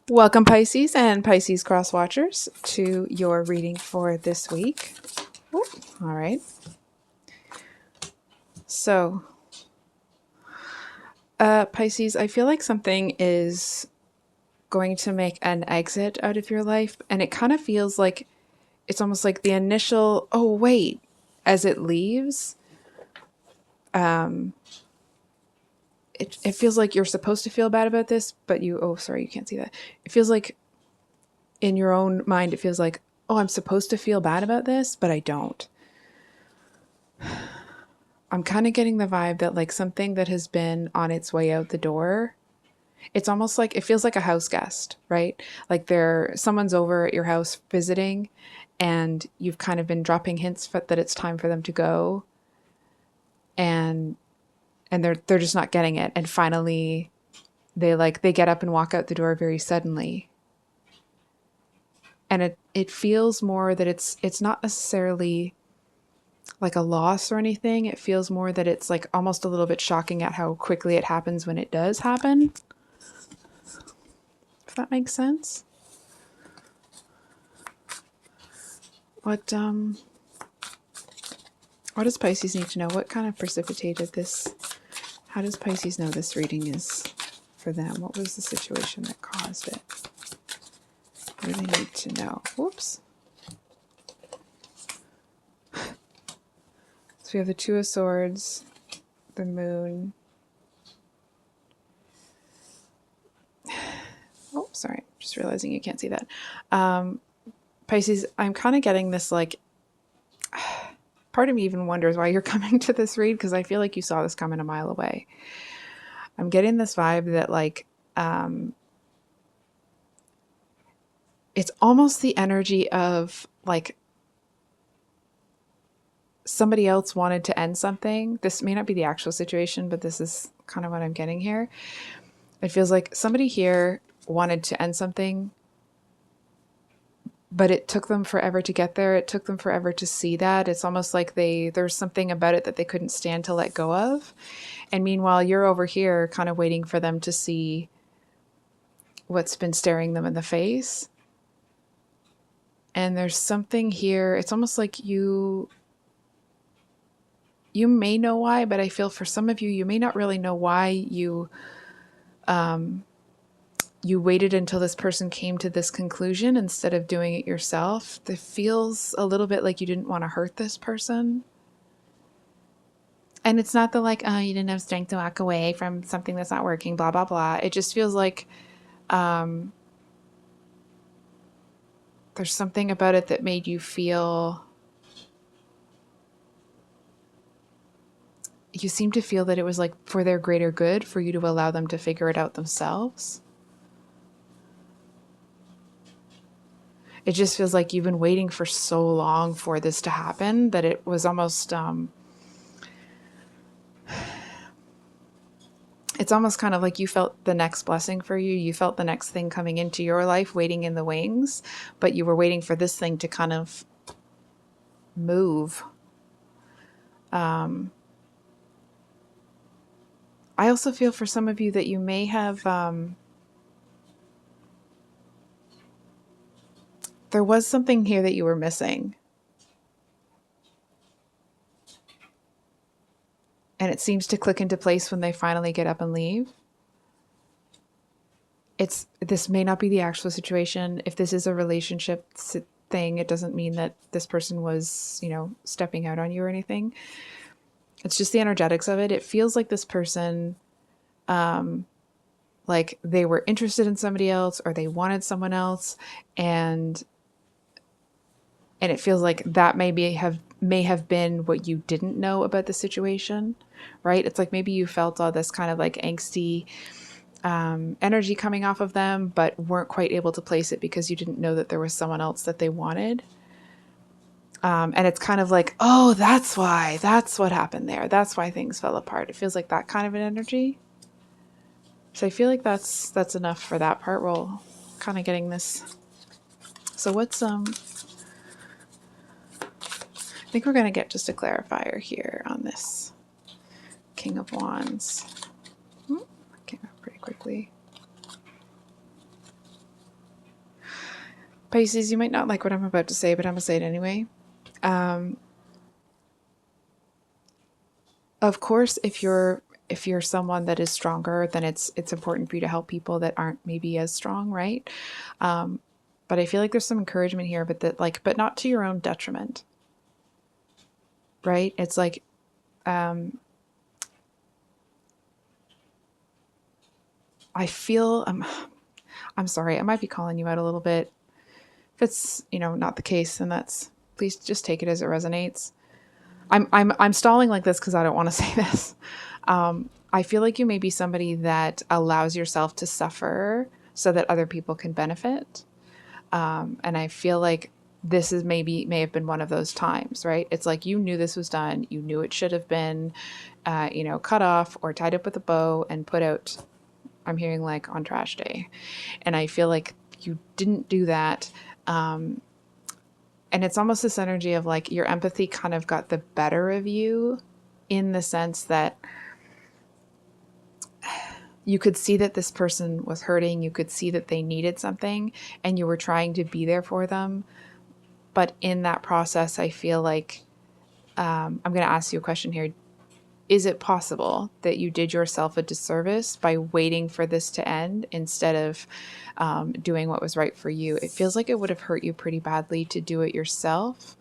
Welcome, Pisces and Pisces cross watchers, to your reading for this week. Ooh, all right. So, Pisces, I feel like something is going to make an exit out of your life, and it kind of feels like it's almost like the initial, oh, wait, as it leaves. It feels like you're supposed to feel bad about this, but oh, sorry, you can't see that. It feels like in your own mind, it feels like, oh, I'm supposed to feel bad about this, but I don't. I'm kind of getting the vibe that like something that has been on its way out the door, it's almost like it feels like a house guest, right? Like someone's over at your house visiting and you've kind of been dropping hints that it's time for them to go, and they're just not getting it, and finally they get up and walk out the door very suddenly. And it feels more that it's not necessarily like a loss or anything. It feels more that it's like almost a little bit shocking at how quickly it happens when it does happen. If that makes sense. What does Pisces need to know? What kind of precipitated this? How does Pisces know this reading is for them? What was the situation that caused it? What do they need to know? Whoops. So we have the Two of Swords, the Moon. Oh, sorry. Just realizing you can't see that. Pisces, I'm kind of getting this like, part of me even wonders why you're coming to this read, because I feel like you saw this coming a mile away. I'm getting this vibe that like, it's almost the energy of like somebody else wanted to end something. This may not be the actual situation, but this is kind of what I'm getting here. It feels like somebody here wanted to end something, but it took them forever to get there. It took them forever to see that. It's almost like there's something about it that they couldn't stand to let go of. And meanwhile, you're over here kind of waiting for them to see what's been staring them in the face. And there's something here. It's almost like you may know why, but I feel for some of you, you may not really know why you waited until this person came to this conclusion instead of doing it yourself. It feels a little bit like you didn't want to hurt this person. And it's not the like, oh, you didn't have strength to walk away from something that's not working, blah, blah, blah. It just feels like there's something about it that made you feel, you seem to feel that it was like for their greater good for you to allow them to figure it out themselves. It just feels like you've been waiting for so long for this to happen that it was almost, it's almost kind of like you felt the next blessing for you. You felt the next thing coming into your life waiting in the wings, but you were waiting for this thing to kind of move. I also feel for some of you that you may have, there was something here that you were missing. And it seems to click into place when they finally get up and leave. This may not be the actual situation. If this is a relationship thing, it doesn't mean that this person was, stepping out on you or anything. It's just the energetics of it. It feels like this person, like they were interested in somebody else or they wanted someone else, and it feels like that may have been what you didn't know about the situation, right? It's like maybe you felt all this kind of like angsty energy coming off of them, but weren't quite able to place it because you didn't know that there was someone else that they wanted. And it's kind of like, oh, that's what happened there. That's why things fell apart. It feels like that kind of an energy. So I feel like that's enough for that part. We're kind of getting this. So what's, I think we're going to get just a clarifier here on this King of Wands. Came out pretty quickly. Pisces, you might not like what I'm about to say, but I'm going to say it anyway. Of course, if you're someone that is stronger, then it's important for you to help people that aren't maybe as strong, right? But I feel like there's some encouragement here, but that like, but not to your own detriment, right? It's like, I feel, I'm sorry, I might be calling you out a little bit. If it's, not the case, then that's, please just take it as it resonates. I'm stalling like this because I don't want to say this. I feel like you may be somebody that allows yourself to suffer so that other people can benefit. And I feel like this is may have been one of those times, right? It's like you knew this was done. You knew it should have been, cut off or tied up with a bow and put out, I'm hearing like on trash day. And I feel like you didn't do that. And it's almost this energy of like your empathy kind of got the better of you in the sense that you could see that this person was hurting. You could see that they needed something and you were trying to be there for them. But in that process, I feel like I'm going to ask you a question here. Is it possible that you did yourself a disservice by waiting for this to end instead of doing what was right for you? It feels like it would have hurt you pretty badly to do it yourself.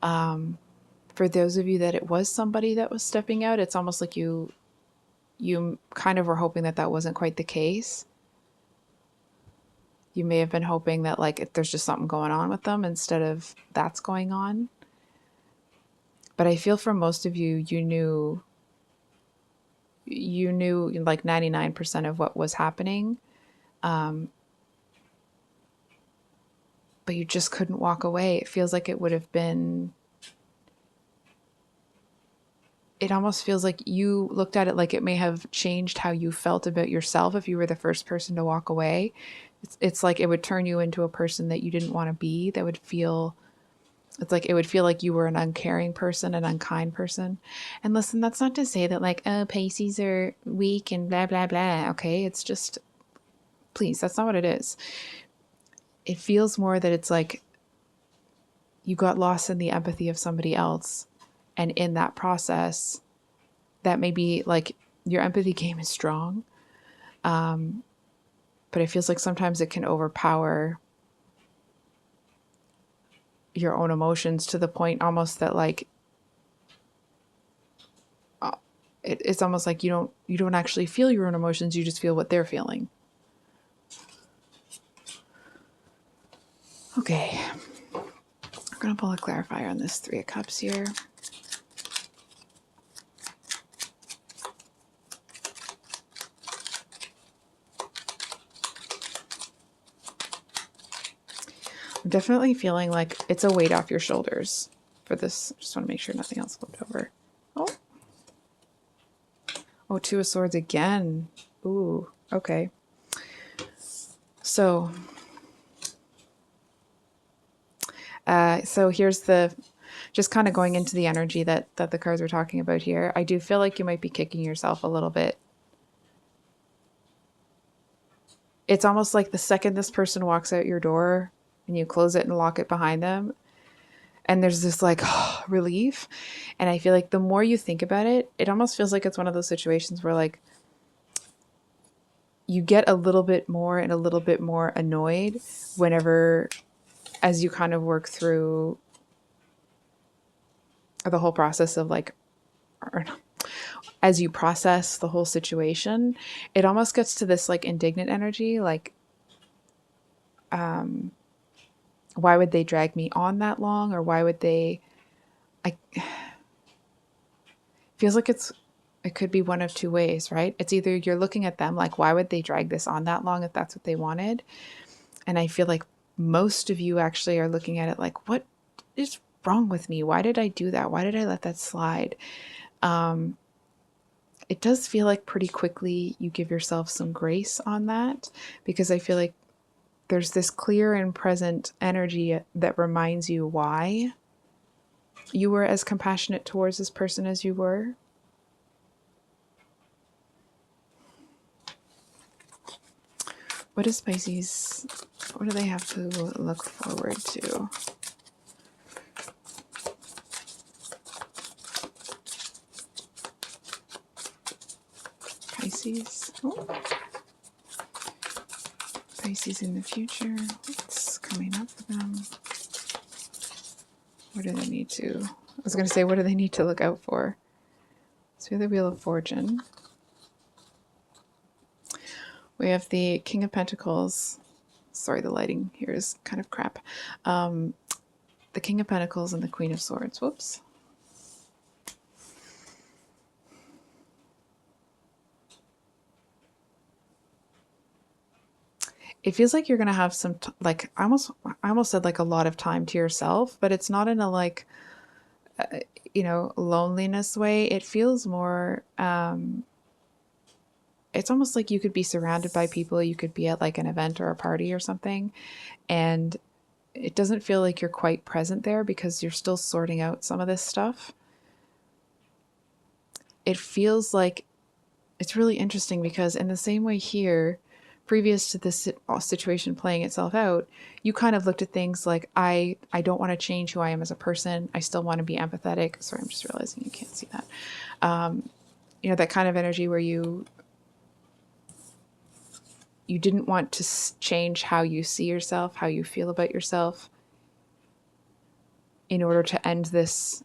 For those of you that it was somebody that was stepping out, it's almost like you kind of were hoping that that wasn't quite the case. You may have been hoping that like there's just something going on with them instead of that's going on. But I feel for most of you, you knew like 99% of what was happening. But you just couldn't walk away. It feels like it would have been, it almost feels like you looked at it like it may have changed how you felt about yourself if you were the first person to walk away. It's like it would turn you into a person that you didn't want to be, that would feel, it's like it would feel like you were an uncaring person, an unkind person. And listen, that's not to say that like, oh, Pisces are weak and blah, blah, blah. Okay. It's just, please, that's not what it is. It feels more that it's like you got lost in the empathy of somebody else. And in that process, that may be like your empathy game is strong. But it feels like sometimes it can overpower your own emotions to the point almost that like it's almost like you don't actually feel your own emotions, you just feel what they're feeling. Okay, I'm gonna pull a clarifier on this Three of Cups here. I'm definitely feeling like it's a weight off your shoulders for this. Just want to make sure nothing else flipped over. Oh, Two of Swords again. Ooh, okay. So here's the, just kind of going into the energy that the cards are talking about here. I do feel like you might be kicking yourself a little bit. It's almost like the second this person walks out your door and you close it and lock it behind them, and there's this like relief. And I feel like the more you think about it, it almost feels like it's one of those situations where like you get a little bit more and a little bit more annoyed whenever, as you kind of work through the whole process of like, or as you process the whole situation, it almost gets to this like indignant energy, like, why would they drag me on that long? Or why would they, feels like it could be one of two ways, right? It's either you're looking at them like, why would they drag this on that long if that's what they wanted? And I feel like most of you actually are looking at it like, what is wrong with me? Why did I do that? Why did I let that slide? It does feel like pretty quickly you give yourself some grace on that, because I feel like there's this clear and present energy that reminds you why you were as compassionate towards this person as you were. What is Pisces What do they have to look forward to? Pisces. Oh. Pisces in the future. What's coming up for them? What do they need to? I was going to say, what do they need to look out for? So we have the Wheel of Fortune. We have the King of Pentacles. Sorry, the lighting here is kind of crap. The King of Pentacles and the Queen of Swords. Whoops. It feels like you're going to have some, like, I almost said like a lot of time to yourself, but it's not in a like, loneliness way. It feels more, it's almost like you could be surrounded by people. You could be at like an event or a party or something, and it doesn't feel like you're quite present there because you're still sorting out some of this stuff. It feels like it's really interesting because in the same way here, previous to this situation playing itself out, you kind of looked at things like, I don't want to change who I am as a person. I still want to be empathetic. Sorry, I'm just realizing you can't see that. That kind of energy where you didn't want to change how you see yourself, how you feel about yourself, in order to end this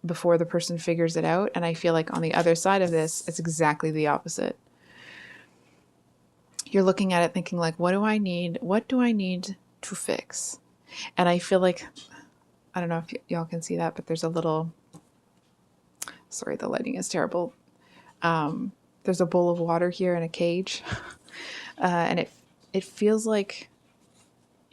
before the person figures it out. And I feel like on the other side of this, it's exactly the opposite. You're looking at it thinking like, what do I need? What do I need to fix? And I feel like, I don't know if y'all can see that, but there's a little, sorry, the lighting is terrible. There's a bowl of water here in a cage. And it feels like,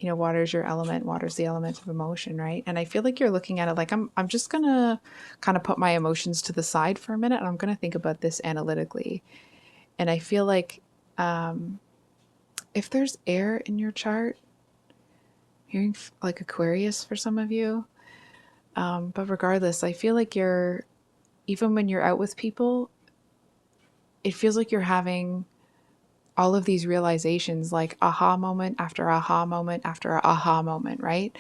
water is your element. Water is the element of emotion, right? And I feel like you're looking at it like, I'm just going to kind of put my emotions to the side for a minute, and I'm going to think about this analytically. And I feel like, if there's air in your chart, hearing like Aquarius for some of you, but regardless, I feel like even when you're out with people, it feels like you're having all of these realizations, like aha moment after aha moment after aha moment, right?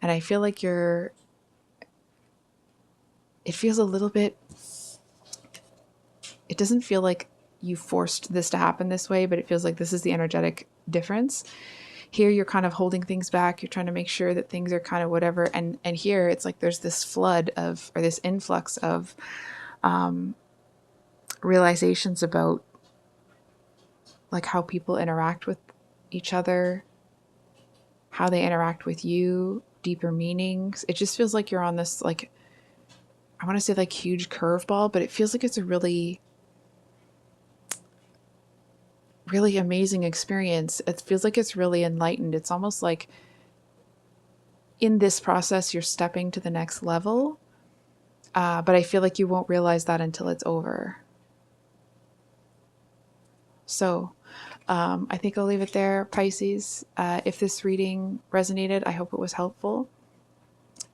And I feel like it feels a little bit, it doesn't feel like you forced this to happen this way, but it feels like this is the energetic difference. Here you're kind of holding things back. You're trying to make sure that things are kind of whatever. And here it's like there's this flood of, or this influx of realizations about like how people interact with each other, how they interact with you, deeper meanings. It just feels like you're on this, like, I want to say like huge curveball, but it feels like it's a really, really amazing experience. It feels like it's really enlightened. It's almost like in this process, you're stepping to the next level. But I feel like you won't realize that until it's over. So I think I'll leave it there, Pisces. If this reading resonated, I hope it was helpful.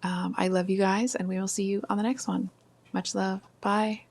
I love you guys, and we will see you on the next one. Much love. Bye.